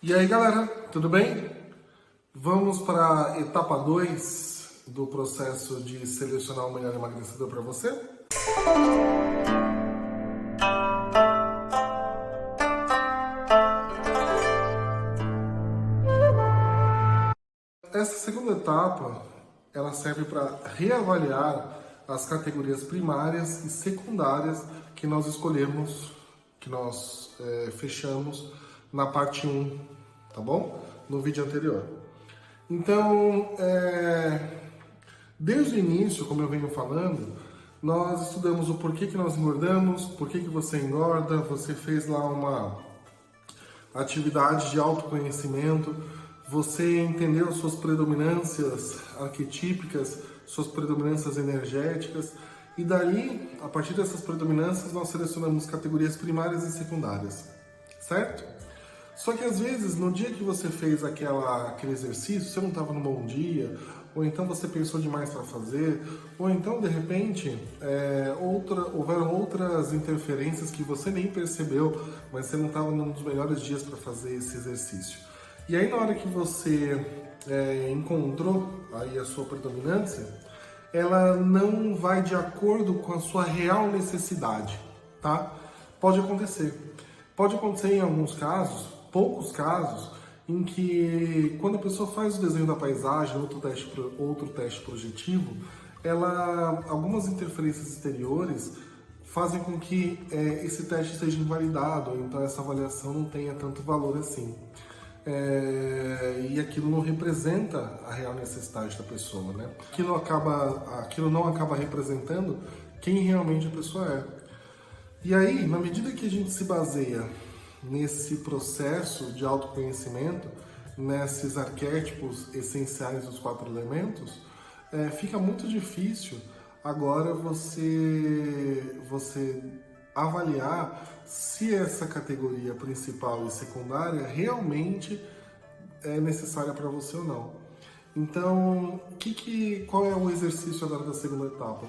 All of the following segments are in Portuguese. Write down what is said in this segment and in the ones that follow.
E aí galera, tudo bem? Vamos para a etapa 2 do processo de selecionar o melhor emagrecedor para você? Essa segunda etapa, ela serve para reavaliar as categorias primárias e secundárias que nós escolhemos, que nós fechamos na parte 1, tá bom? No vídeo anterior. Então, desde o início, como eu venho falando, nós estudamos o porquê que nós engordamos, porquê que você engorda, você fez lá uma atividade de autoconhecimento, você entendeu suas predominâncias arquetípicas, suas predominâncias energéticas, e daí, a partir dessas predominâncias, nós selecionamos categorias primárias e secundárias, certo? Só que às vezes, no dia que você fez aquele exercício, você não estava num bom dia, ou então você pensou demais para fazer, ou então, de repente, houveram outras interferências que você nem percebeu, mas você não estava num dos melhores dias para fazer esse exercício. E aí, na hora que você encontrou aí a sua predominância, ela não vai de acordo com a sua real necessidade, tá? Pode acontecer. Pode acontecer em alguns casos, poucos casos, em que quando a pessoa faz o desenho da paisagem, outro teste projetivo, algumas interferências exteriores fazem com que esse teste seja invalidado, então essa avaliação não tenha tanto valor assim. E aquilo não representa a real necessidade da pessoa, né? Aquilo não acaba representando quem realmente a pessoa é. E aí, na medida que a gente se baseia nesse processo de autoconhecimento, nesses arquétipos essenciais dos 4 elementos, fica muito difícil agora você avaliar se essa categoria principal e secundária realmente é necessária para você ou não. Então, qual é o exercício agora da segunda etapa?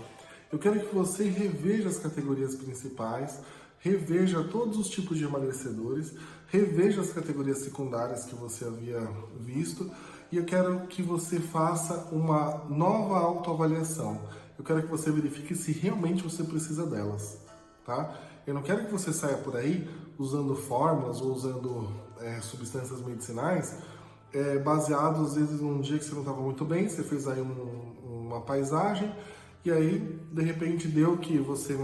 Eu quero que você reveja as categorias principais, reveja todos os tipos de emagrecedores, reveja as categorias secundárias que você havia visto, e eu quero que você faça uma nova autoavaliação. Eu quero que você verifique se realmente você precisa delas, tá? Eu não quero que você saia por aí usando fórmulas ou usando substâncias medicinais baseado, às vezes, num dia que você não estava muito bem, você fez aí uma paisagem, e aí, de repente, deu que você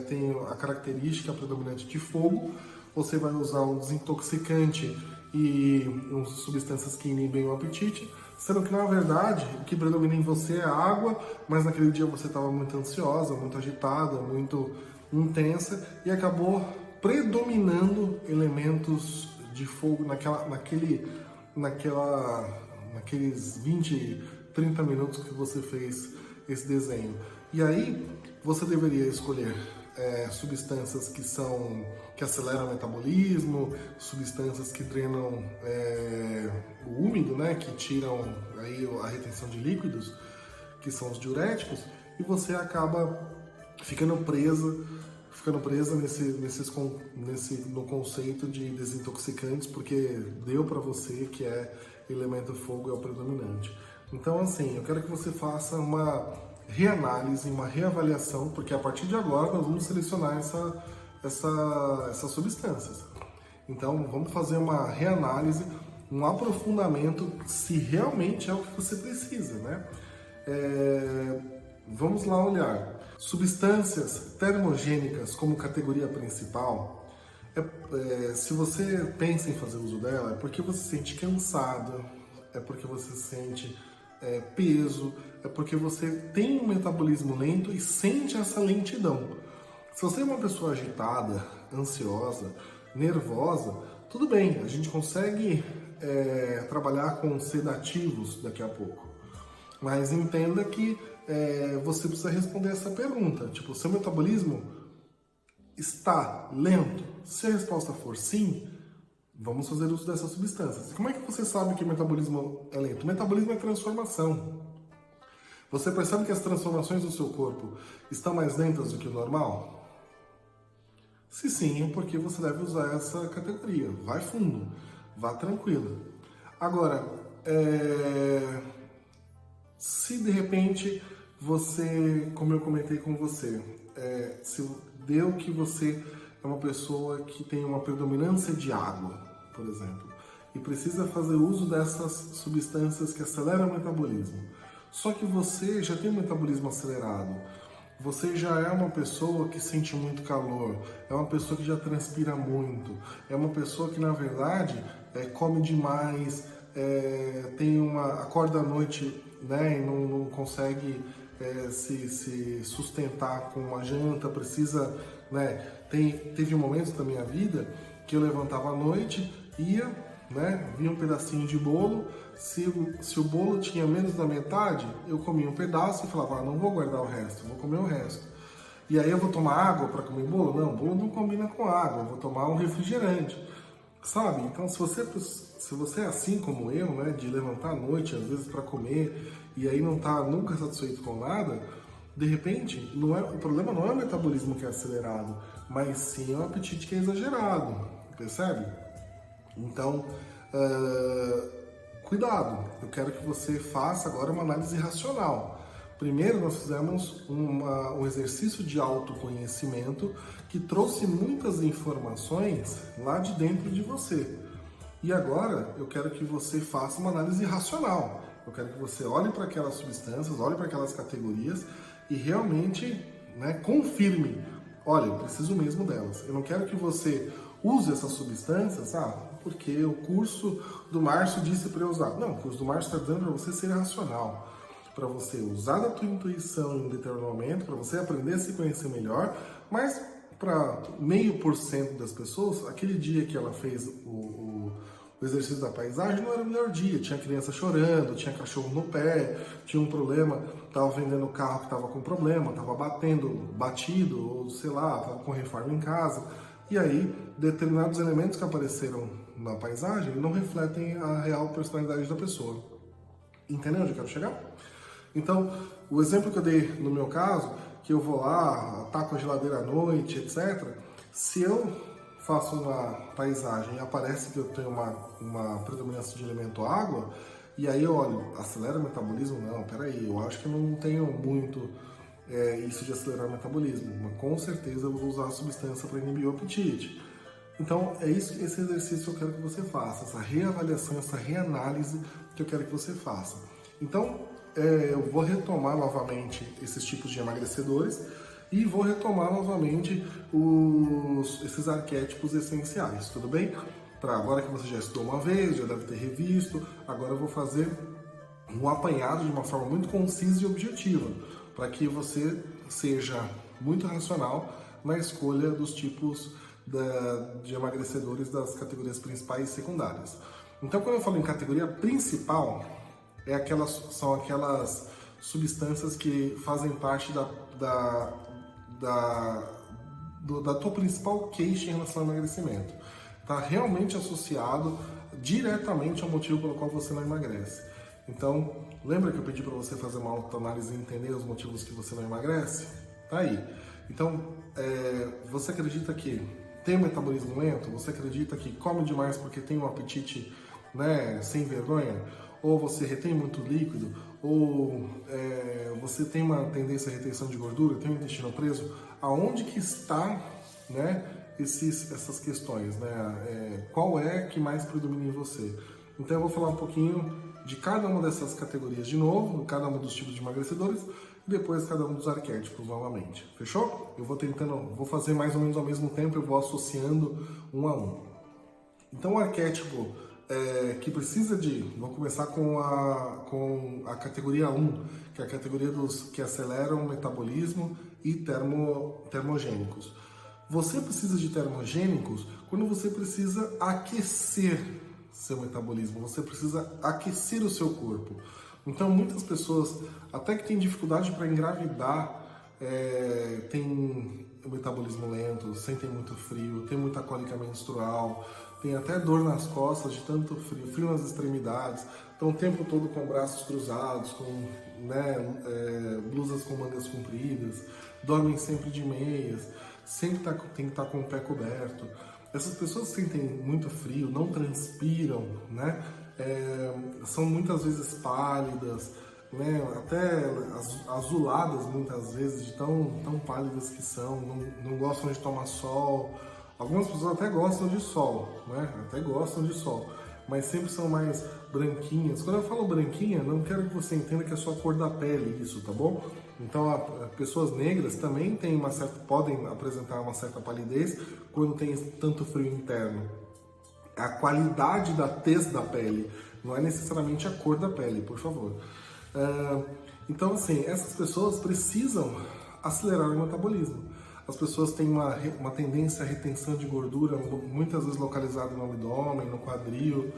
tem a característica predominante de fogo, você vai usar um desintoxicante e substâncias que inibem o apetite, sendo que, na verdade, o que predomina em você é a água, mas naquele dia você estava muito ansiosa, muito agitada, muito intensa, e acabou predominando elementos de fogo naqueles 20, 30 minutos que você fez esse desenho. E aí, você deveria escolher substâncias que aceleram o metabolismo, substâncias que drenam o úmido, né, que tiram aí a retenção de líquidos, que são os diuréticos, e você acaba ficando presa no conceito de desintoxicantes, porque deu para você que elemento fogo é o predominante. Então, assim, eu quero que você faça uma reanálise, uma reavaliação, porque a partir de agora nós vamos selecionar essas substâncias. Então, vamos fazer uma reanálise, um aprofundamento, se realmente é o que você precisa, né? Vamos lá olhar. Substâncias termogênicas como categoria principal, se você pensa em fazer uso dela, é porque você se sente cansado, é porque você sente peso, é porque você tem um metabolismo lento e sente essa lentidão. Se você é uma pessoa agitada, ansiosa, nervosa, tudo bem, a gente consegue trabalhar com sedativos daqui a pouco. Mas entenda que você precisa responder essa pergunta, tipo, seu metabolismo está lento? Se a resposta for sim, vamos fazer uso dessas substâncias. Como é que você sabe que o metabolismo é lento? O metabolismo é transformação. Você percebe que as transformações do seu corpo estão mais lentas do que o normal? Se sim, é porque você deve usar essa categoria. Vai fundo. vá tranquila. Agora, se de repente você, como eu comentei com você, se deu que você é uma pessoa que tem uma predominância de água, por exemplo, e precisa fazer uso dessas substâncias que aceleram o metabolismo, só que você já tem um metabolismo acelerado, você já é uma pessoa que sente muito calor, é uma pessoa que já transpira muito, é uma pessoa que na verdade come demais, acorda à noite, né, e não consegue se sustentar com uma janta, precisa, né, teve momentos da minha vida que eu levantava à noite, ia, né, via um pedacinho de bolo, se o bolo tinha menos da metade, eu comia um pedaço e falava, não vou guardar o resto, vou comer o resto. E aí eu vou tomar água para comer bolo? Não, bolo não combina com água, eu vou tomar um refrigerante, sabe? Então se você é assim como eu, né, de levantar à noite às vezes para comer e aí não tá nunca satisfeito com nada, de repente o problema não é o metabolismo que é acelerado, mas sim o apetite que é exagerado, percebe? Então, cuidado, eu quero que você faça agora uma análise racional. Primeiro, nós fizemos um exercício de autoconhecimento que trouxe muitas informações lá de dentro de você. E agora, eu quero que você faça uma análise racional. Eu quero que você olhe para aquelas substâncias, olhe para aquelas categorias e realmente, né, confirme. Olha, eu preciso mesmo delas. Eu não quero que você use essas substâncias, porque o curso do Márcio disse para eu usar. Não, o curso do Márcio está dizendo para você ser racional, para você usar da tua intuição em um determinado momento, para você aprender a se conhecer melhor, mas para 0,5% das pessoas, aquele dia que ela fez o exercício da paisagem não era o melhor dia, tinha criança chorando, tinha cachorro no pé, tinha um problema, estava vendendo carro que estava com problema, estava batido, ou sei lá, estava com reforma em casa. E aí, determinados elementos que apareceram na paisagem não refletem a real personalidade da pessoa. Entendeu onde eu quero chegar? Então, o exemplo que eu dei no meu caso, que eu vou lá, taco a geladeira à noite, etc. Se eu faço uma paisagem e aparece que eu tenho uma predominância de elemento água, e aí eu olho, acelera o metabolismo? Não, peraí, eu acho que eu não tenho muito isso de acelerar o metabolismo, mas com certeza eu vou usar a substância para inibir o apetite. Então, esse exercício que eu quero que você faça, essa reavaliação, essa reanálise que eu quero que você faça. Então, eu vou retomar novamente esses tipos de emagrecedores e vou retomar novamente esses arquétipos essenciais, tudo bem? Para agora que você já estudou uma vez, já deve ter revisto, agora eu vou fazer um apanhado de uma forma muito concisa e objetiva, para que você seja muito racional na escolha dos tipos de emagrecedores das categorias principais e secundárias. Então, quando eu falo em categoria principal, são aquelas substâncias que fazem parte da tua principal queixa em relação ao emagrecimento. Está realmente associado diretamente ao motivo pelo qual você não emagrece. Então, lembra que eu pedi para você fazer uma autoanálise e entender os motivos que você não emagrece? Tá aí. Então, você acredita que tem um metabolismo lento? Você acredita que come demais porque tem um apetite, né, sem vergonha? Ou você retém muito líquido? Ou você tem uma tendência à retenção de gordura? Tem o intestino preso? Aonde que está, né, essas questões, né? Qual é que mais predomina em você? Então eu vou falar um pouquinho de cada uma dessas categorias de novo, cada um dos tipos de emagrecedores, e depois cada um dos arquétipos novamente. Fechou? Eu vou fazer mais ou menos ao mesmo tempo, eu vou associando um a um. Então o arquétipo que precisa vou começar com a categoria 1, que é a categoria dos que aceleram o metabolismo e termogênicos. Você precisa de termogênicos quando você precisa aquecer seu metabolismo, você precisa aquecer o seu corpo. Então muitas pessoas, até que têm dificuldade para engravidar, têm o metabolismo lento, sentem muito frio, tem muita cólica menstrual, tem até dor nas costas de tanto frio, frio nas extremidades, estão o tempo todo com braços cruzados, com blusas com mangas compridas, dormem sempre de meias, sempre tem que estar com o pé coberto. Essas pessoas sentem muito frio, não transpiram, né? São muitas vezes pálidas, né? Até azuladas muitas vezes, de tão pálidas que são, não gostam de tomar sol. Algumas pessoas até gostam de sol, né? Até gostam de sol, mas sempre são mais branquinhas. Quando eu falo branquinha, não quero que você entenda que é só a cor da pele isso, tá bom? Então, pessoas negras também podem apresentar uma certa palidez quando tem tanto frio interno. A qualidade da tez da pele, não é necessariamente a cor da pele, por favor. Então, assim, essas pessoas precisam acelerar o metabolismo. As pessoas têm uma tendência à retenção de gordura, muitas vezes localizada no abdômen, no quadril,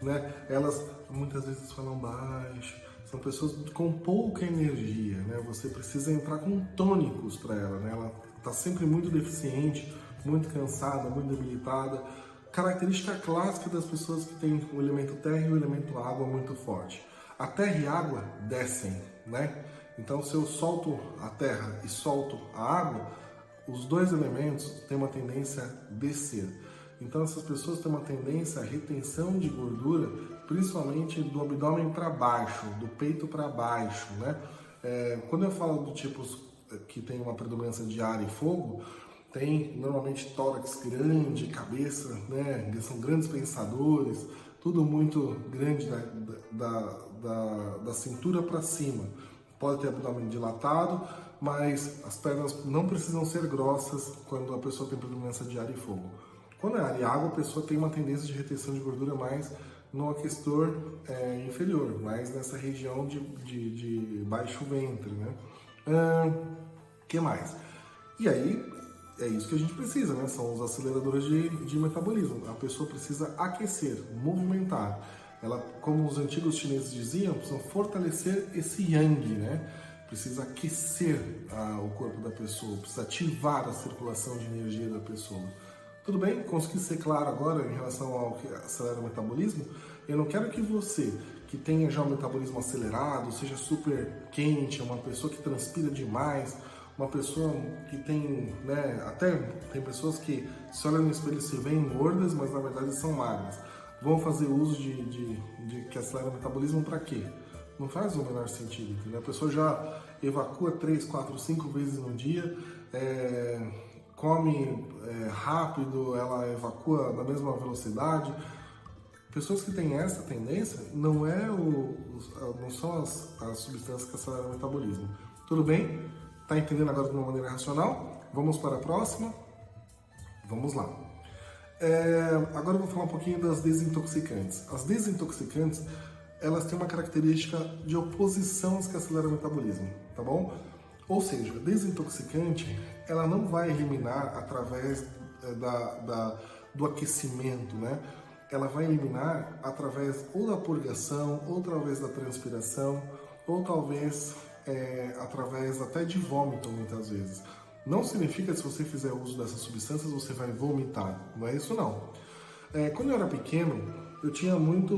né? Elas muitas vezes falam baixo, são pessoas com pouca energia, né? Você precisa entrar com tônicos para ela, né? Ela está sempre muito deficiente, muito cansada, muito debilitada. Característica clássica das pessoas que têm o elemento terra e o elemento água muito forte. A terra e a água descem, né? Então, se eu solto a terra e solto a água, os dois elementos têm uma tendência a descer. Então, essas pessoas têm uma tendência à retenção de gordura, principalmente do abdômen para baixo, do peito para baixo, né? Quando eu falo do tipos que tem uma predominância de ar e fogo, tem normalmente tórax grande, cabeça, né? Eles são grandes pensadores, tudo muito grande da cintura para cima. Pode ter abdômen dilatado, mas as pernas não precisam ser grossas quando a pessoa tem predominância de ar e fogo. Quando é ar e água, a pessoa tem uma tendência de retenção de gordura mais no aquecedor inferior, mais nessa região de baixo ventre, né? Que mais? E aí, é isso que a gente precisa, né? São os aceleradores de metabolismo. A pessoa precisa aquecer, movimentar. Ela, como os antigos chineses diziam, precisa fortalecer esse yang, né? Precisa aquecer o corpo da pessoa, precisa ativar a circulação de energia da pessoa. Tudo bem? Consegui ser claro agora em relação ao que acelera o metabolismo? Eu não quero que você, que tenha já o metabolismo acelerado, seja super quente, uma pessoa que transpira demais, uma pessoa que tem, né, até tem pessoas que se olham no espelho e se veem gordas, mas na verdade são magras. Vão fazer uso de que acelera o metabolismo para quê? Não faz o menor sentido, entendeu? A pessoa já evacua 3, 4, 5 vezes no dia, come rápido, ela evacua na mesma velocidade. Pessoas que têm essa tendência não são as substâncias que aceleram o metabolismo. Tudo bem? Tá entendendo agora de uma maneira racional? Vamos para a próxima? Vamos lá. Agora eu vou falar um pouquinho das desintoxicantes. As desintoxicantes, elas têm uma característica de oposição às que aceleram o metabolismo, tá bom? Ou seja, desintoxicante, ela não vai eliminar através do aquecimento, né? Ela vai eliminar através ou da purgação, ou através da transpiração, ou talvez através até de vômito, muitas vezes. Não significa que se você fizer uso dessas substâncias, você vai vomitar. Não é isso, não. Quando eu era pequeno, eu tinha muita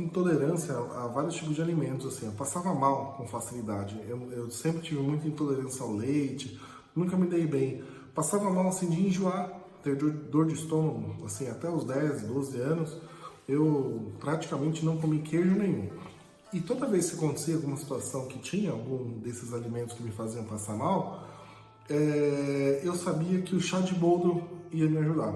intolerância a vários tipos de alimentos, assim. Eu passava mal com facilidade. Eu sempre tive muita intolerância ao leite, nunca me dei bem. Passava mal, assim, de enjoar, ter dor de estômago, assim, até os 10, 12 anos, eu praticamente não comi queijo nenhum. E toda vez que acontecia alguma situação que tinha algum desses alimentos que me faziam passar mal, eu sabia que o chá de boldo ia me ajudar.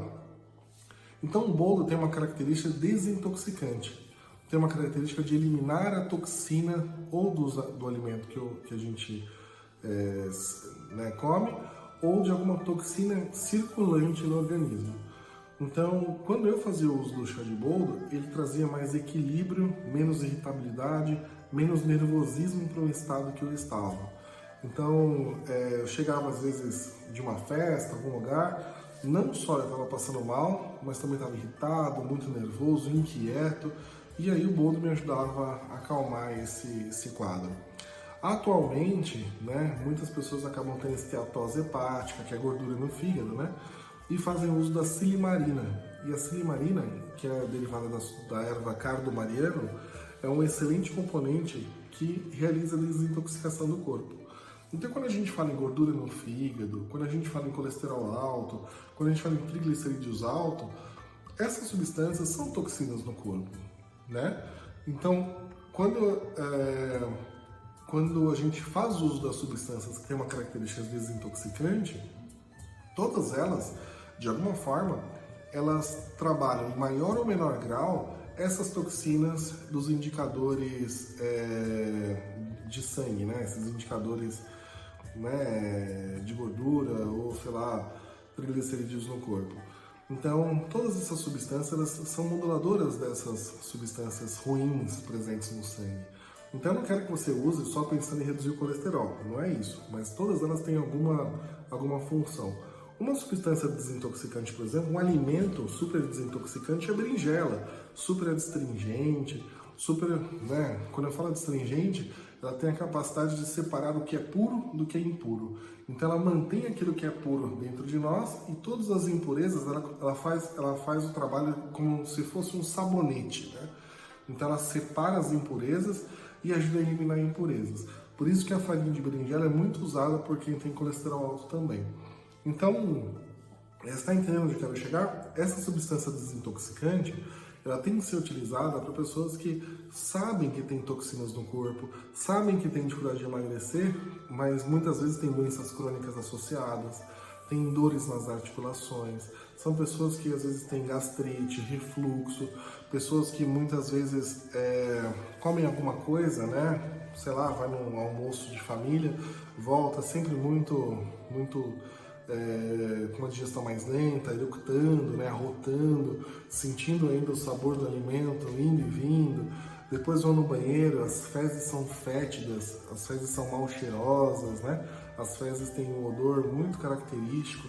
Então o boldo tem uma característica desintoxicante, tem uma característica de eliminar a toxina ou do alimento que a gente come, ou de alguma toxina circulante no organismo. Então, quando eu fazia uso do chá de boldo, ele trazia mais equilíbrio, menos irritabilidade, menos nervosismo para o estado que eu estava. Então, eu chegava às vezes de uma festa, algum lugar, não só eu estava passando mal, mas também estava irritado, muito nervoso, inquieto, e aí o boldo me ajudava a acalmar esse quadro. Atualmente, né, muitas pessoas acabam tendo esteatose hepática, que é gordura no fígado, né, e fazem uso da silimarina. E a silimarina, que é derivada da erva cardomariano, é um excelente componente que realiza a desintoxicação do corpo. Então, quando a gente fala em gordura no fígado, quando a gente fala em colesterol alto, quando a gente fala em triglicerídeos alto, essas substâncias são toxinas no corpo, né? Então, quando a gente faz uso das substâncias que têm uma característica desintoxicante, todas elas, de alguma forma, elas trabalham em maior ou menor grau essas toxinas dos indicadores de sangue, né? Esses indicadores, né, de gordura ou, sei lá, triglicerídeos no corpo. Então, todas essas substâncias elas são moduladoras dessas substâncias ruins presentes no sangue. Então, eu não quero que você use só pensando em reduzir o colesterol, não é isso, mas todas elas têm alguma função. Uma substância desintoxicante, por exemplo, um alimento super desintoxicante é a berinjela, super adstringente, né? Quando eu falo adstringente, ela tem a capacidade de separar o que é puro do que é impuro. Então ela mantém aquilo que é puro dentro de nós e todas as impurezas ela faz o trabalho como se fosse um sabonete, né? Então ela separa as impurezas e ajuda a eliminar impurezas. Por isso que a farinha de berinjela é muito usada por quem tem colesterol alto também. Então, você está entendendo onde eu quero chegar? Essa substância desintoxicante, ela tem que ser utilizada para pessoas que sabem que tem toxinas no corpo, sabem que tem dificuldade de emagrecer, mas muitas vezes tem doenças crônicas associadas, tem dores nas articulações, são pessoas que às vezes têm gastrite, refluxo, pessoas que muitas vezes comem alguma coisa, né? Sei lá, vai num almoço de família, volta sempre muito com uma digestão mais lenta, eructando, né, arrotando, sentindo ainda o sabor do alimento, indo e vindo. Depois vão no banheiro, as fezes são fétidas, as fezes são mal cheirosas, né? As fezes têm um odor muito característico.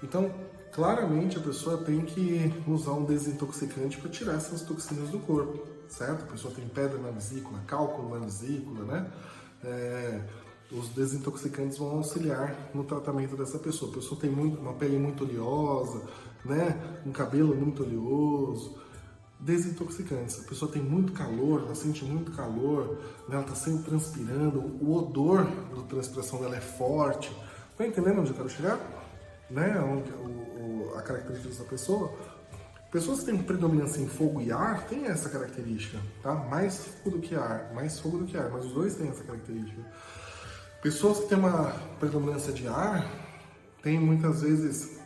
Então, claramente a pessoa tem que usar um desintoxicante para tirar essas toxinas do corpo, certo? A pessoa tem pedra na vesícula, cálculo na vesícula, né? Os desintoxicantes vão auxiliar no tratamento dessa pessoa. A pessoa tem uma pele muito oleosa, né? Um cabelo muito oleoso. Desintoxicantes. A pessoa tem muito calor, ela sente muito calor, né? Ela está sempre transpirando, o odor da transpiração dela é forte. Tá entendendo onde eu quero chegar? Né? A característica dessa pessoa. Pessoas que têm predominância em fogo e ar têm essa característica, tá? Mais fogo do que ar, mas os dois têm essa característica. Pessoas que têm uma predominância de ar têm muitas vezes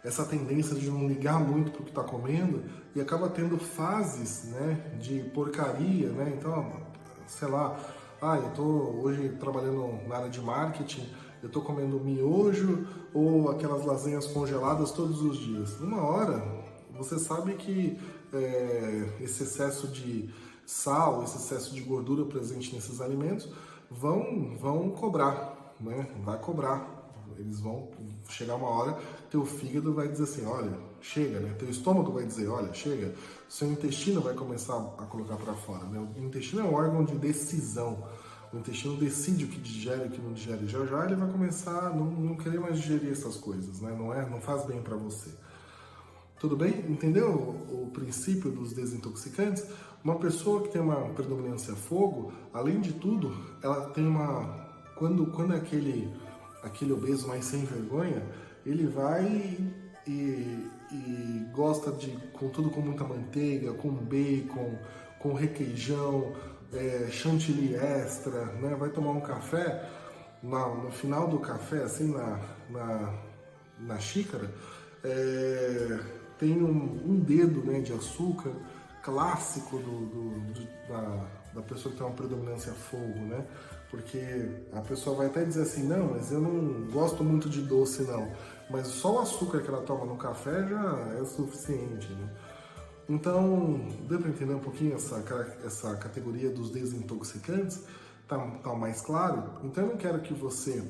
essa tendência de não ligar muito para o que está comendo e acaba tendo fases, né, de porcaria, né? Então, sei lá, eu estou hoje trabalhando na área de marketing, eu estou comendo miojo ou aquelas lasanhas congeladas todos os dias. Uma hora, você sabe que esse excesso de sal, esse excesso de gordura presente nesses alimentos vão cobrar, né? Vai cobrar. Eles vão chegar uma hora, teu fígado vai dizer assim, olha, chega, né? Teu estômago vai dizer, olha, chega. Seu intestino vai começar a colocar para fora, né? O intestino é um órgão de decisão. O intestino decide o que digere e o que não digere. Já já ele vai começar a não querer mais digerir essas coisas, né? Não faz bem para você. Tudo bem? Entendeu o princípio dos desintoxicantes? Uma pessoa que tem uma predominância a fogo, além de tudo, ela tem uma... Quando é aquele obeso mais sem vergonha, ele vai e gosta de com tudo com muita manteiga, com bacon, com requeijão, chantilly extra, né? Vai tomar um café, no final do café, assim, na xícara, tem um dedo, né, de açúcar clássico da pessoa que tem uma predominância a fogo, né? Porque a pessoa vai até dizer assim, não, mas eu não gosto muito de doce, não. Mas só o açúcar que ela toma no café já é suficiente, né? Então, deu para entender um pouquinho essa categoria dos desintoxicantes? Tá mais claro? Então eu não quero que você,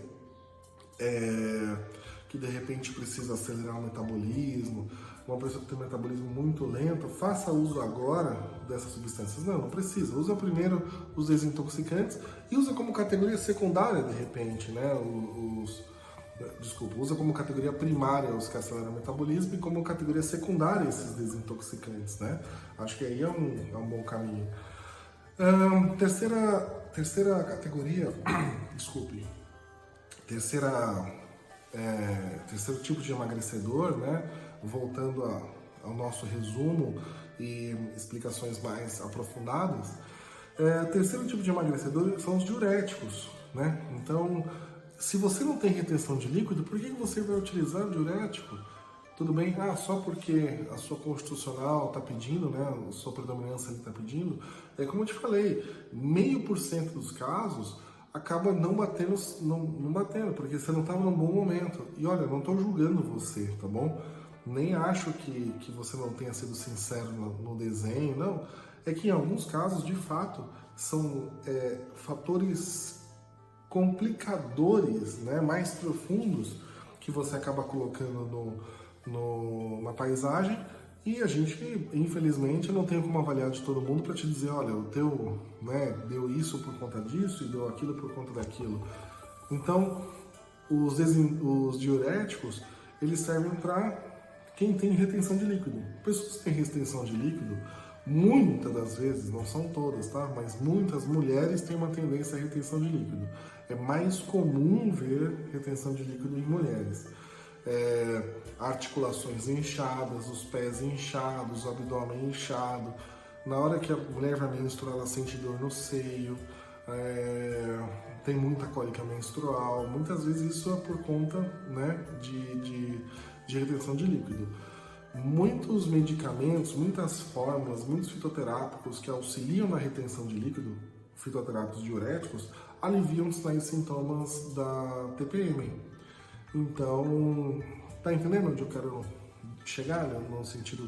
que de repente precisa acelerar o metabolismo, uma pessoa que tem um metabolismo muito lento, faça uso agora dessas substâncias. Não precisa. Usa primeiro os desintoxicantes e usa como categoria secundária, de repente, né? Usa como categoria primária os que aceleram o metabolismo e como categoria secundária esses desintoxicantes, né? Acho que aí é um bom caminho. terceira categoria, desculpe, terceiro tipo de emagrecedor, né? Voltando ao nosso resumo e explicações mais aprofundadas, terceiro tipo de emagrecedor são os diuréticos, né? Então, se você não tem retenção de líquido, por que você vai utilizar o diurético? Tudo bem? Só porque a sua constitucional está pedindo, né? A sua predominância está pedindo. Como eu te falei, 0,5% dos casos acaba não batendo, porque você não estava num bom momento. E olha, não estou julgando você, tá bom? Nem acho que você não tenha sido sincero no desenho, não. É que em alguns casos, de fato, são fatores complicadores, né, mais profundos que você acaba colocando na paisagem, e a gente, infelizmente, não tem como avaliar de todo mundo para te dizer, olha, o teu, né, deu isso por conta disso e deu aquilo por conta daquilo. Então, os diuréticos, eles servem para quem tem retenção de líquido. Pessoas que têm retenção de líquido, muitas das vezes, não são todas, tá? Mas muitas mulheres têm uma tendência à retenção de líquido. É mais comum ver retenção de líquido em mulheres. Articulações inchadas, os pés inchados, o abdômen inchado. Na hora que a mulher vai menstruar, ela sente dor no seio, tem muita cólica menstrual. Muitas vezes isso é por conta, né, de retenção de líquido. Muitos medicamentos, muitas fórmulas, muitos fitoterápicos que auxiliam na retenção de líquido, fitoterápicos diuréticos, aliviam os sinais e sintomas da TPM. Então, tá entendendo onde eu quero chegar, né, no sentido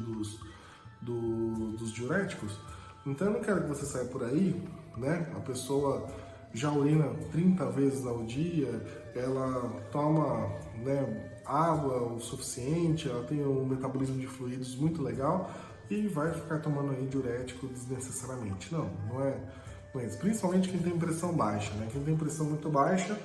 dos diuréticos? Então eu não quero que você saia por aí, né? A pessoa já urina 30 vezes ao dia, ela toma, né, água o suficiente, ela tem um metabolismo de fluidos muito legal e vai ficar tomando aí diurético desnecessariamente. Não é isso. Principalmente quem tem pressão baixa, né? Quem tem pressão muito baixa,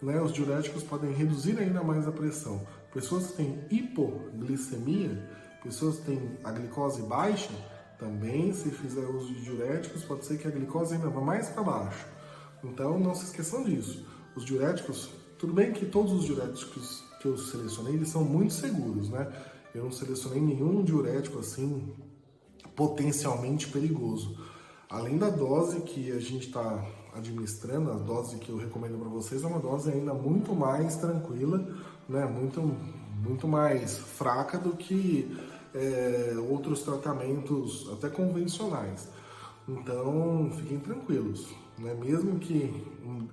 né, os diuréticos podem reduzir ainda mais a pressão. Pessoas que têm hipoglicemia, pessoas que têm a glicose baixa, também, se fizer uso de diuréticos, pode ser que a glicose ainda vá mais para baixo. Então, não se esqueçam disso. Os diuréticos, tudo bem que todos os diuréticos que eu selecionei, eles são muito seguros, né? Eu não selecionei nenhum diurético assim potencialmente perigoso. Além da dose que a gente está administrando, a dose que eu recomendo para vocês é uma dose ainda muito mais tranquila, né? Muito mais fraca do que outros tratamentos até convencionais. Então, fiquem tranquilos, né? Mesmo que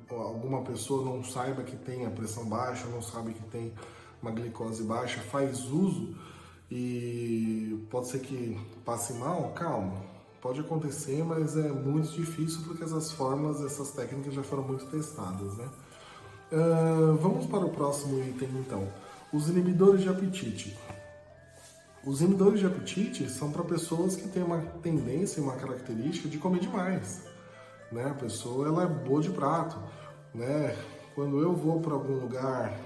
alguma pessoa não saiba que tem a pressão baixa, não sabe que tem uma glicose baixa, faz uso e pode ser que passe mal, calma. Pode acontecer, mas é muito difícil porque essas fórmulas, essas técnicas já foram muito testadas, né? Vamos para o próximo item, então. Os inibidores de apetite. Os inibidores de apetite são para pessoas que têm uma tendência, uma característica de comer demais, né? A pessoa, ela é boa de prato, né? Quando eu vou para algum lugar,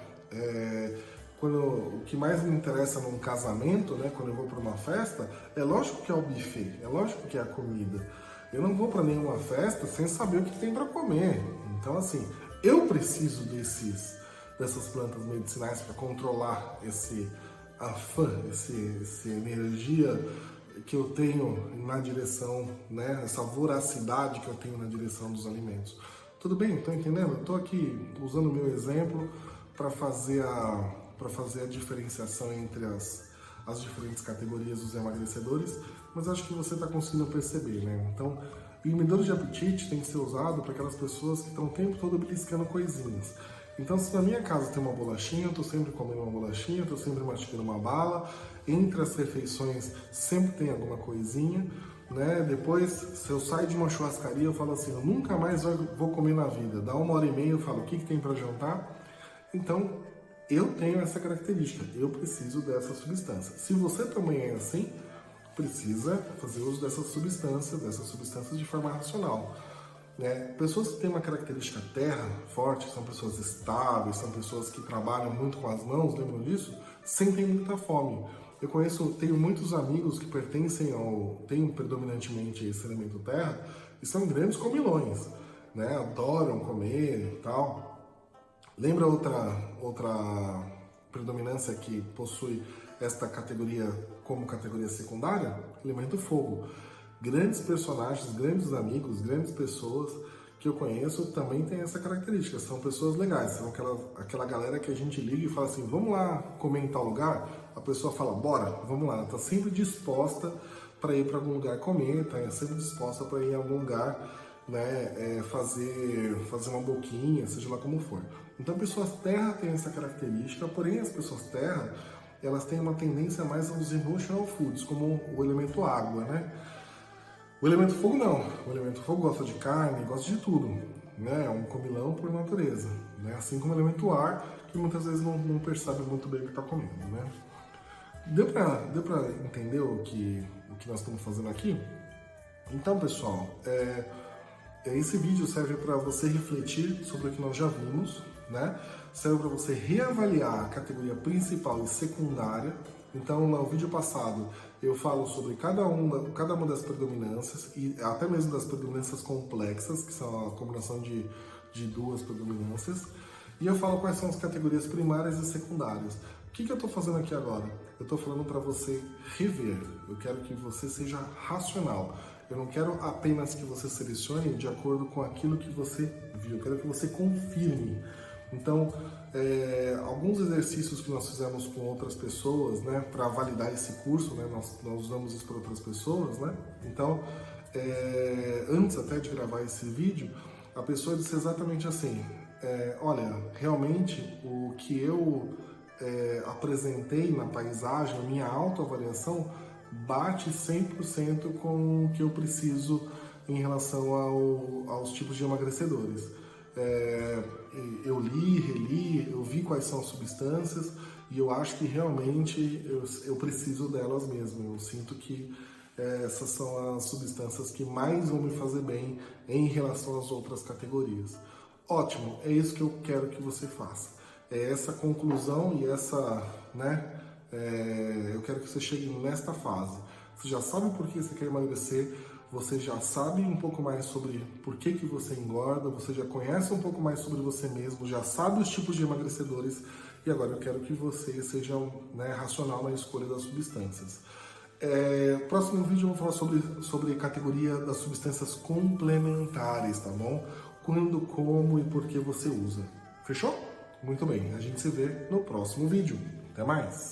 o que mais me interessa num casamento, né? Quando eu vou para uma festa, é lógico que é o buffet, é lógico que é a comida. Eu não vou para nenhuma festa sem saber o que tem para comer. Então, assim, eu preciso dessas plantas medicinais para controlar essa energia que eu tenho na direção, né, essa voracidade que eu tenho na direção dos alimentos. Tudo bem? Estão entendendo? Eu estou aqui usando o meu exemplo para fazer a diferenciação entre as diferentes categorias dos emagrecedores, mas acho que você está conseguindo perceber, né? Então, inibidores de apetite tem que ser usado para aquelas pessoas que estão o tempo todo beliscando coisinhas. Então, se na minha casa tem uma bolachinha, eu estou sempre comendo uma bolachinha, eu estou sempre mastigando uma bala. Entre as refeições sempre tem alguma coisinha, né? Depois, se eu saio de uma churrascaria, eu falo assim, eu nunca mais vou comer na vida. Dá 1h30, eu falo, o que tem para jantar? Então, eu tenho essa característica, eu preciso dessa substância. Se você também é assim, precisa fazer uso dessas substâncias de forma racional. Pessoas que têm uma característica terra forte, são pessoas estáveis, são pessoas que trabalham muito com as mãos, lembram disso? Sentem muita fome. Tenho muitos amigos que têm predominantemente esse elemento terra e são grandes comilões. né? Adoram comer e tal. Lembra outra predominância que possui esta categoria como categoria secundária? Elemento fogo. Grandes personagens, grandes amigos, grandes pessoas que eu conheço também têm essa característica. São pessoas legais, são aquela galera que a gente liga e fala assim, vamos lá comer em tal lugar? A pessoa fala, bora, vamos lá. Ela está sempre disposta para ir para algum lugar comer, está sempre disposta para ir em algum lugar, né, fazer uma boquinha, seja lá como for. Então, pessoas terra têm essa característica, porém as pessoas terra, elas têm uma tendência mais aos emotional foods, como o elemento água, né? O elemento fogo não. O elemento fogo gosta de carne, gosta de tudo, né? É um comilão por natureza, né? Assim como o elemento ar, que muitas vezes não percebe muito bem o que está comendo, né? Deu pra entender o que nós estamos fazendo aqui? Então, pessoal, esse vídeo serve para você refletir sobre o que nós já vimos, né? Serve para você reavaliar a categoria principal e secundária. Então, no vídeo passado, eu falo sobre cada uma das predominâncias e até mesmo das predominâncias complexas, que são a combinação de duas predominâncias. E eu falo quais são as categorias primárias e secundárias. O que eu estou fazendo aqui agora? Eu estou falando para você rever. Eu quero que você seja racional. Eu não quero apenas que você selecione de acordo com aquilo que você viu. Eu quero que você confirme. Então, alguns exercícios que nós fizemos com outras pessoas, né, para validar esse curso, né, nós usamos isso para outras pessoas, né? Então, antes até de gravar esse vídeo, a pessoa disse exatamente assim: olha, realmente o que eu apresentei na paisagem, a minha autoavaliação, bate 100% com o que eu preciso em relação aos tipos de emagrecedores. Eu li, reli, eu vi quais são as substâncias e eu acho que realmente eu preciso delas mesmo. Eu sinto que essas são as substâncias que mais vão me fazer bem em relação às outras categorias. Ótimo, é isso que eu quero que você faça. É essa conclusão e essa, né? Eu quero que você chegue nesta fase. Você já sabe por que você quer emagrecer, você já sabe um pouco mais sobre por que você engorda, você já conhece um pouco mais sobre você mesmo, já sabe os tipos de emagrecedores e agora eu quero que você seja, né, racional na escolha das substâncias. Próximo vídeo eu vou falar sobre a categoria das substâncias complementares, tá bom? Quando, como e por que você usa. Fechou? Muito bem, a gente se vê no próximo vídeo. Até mais!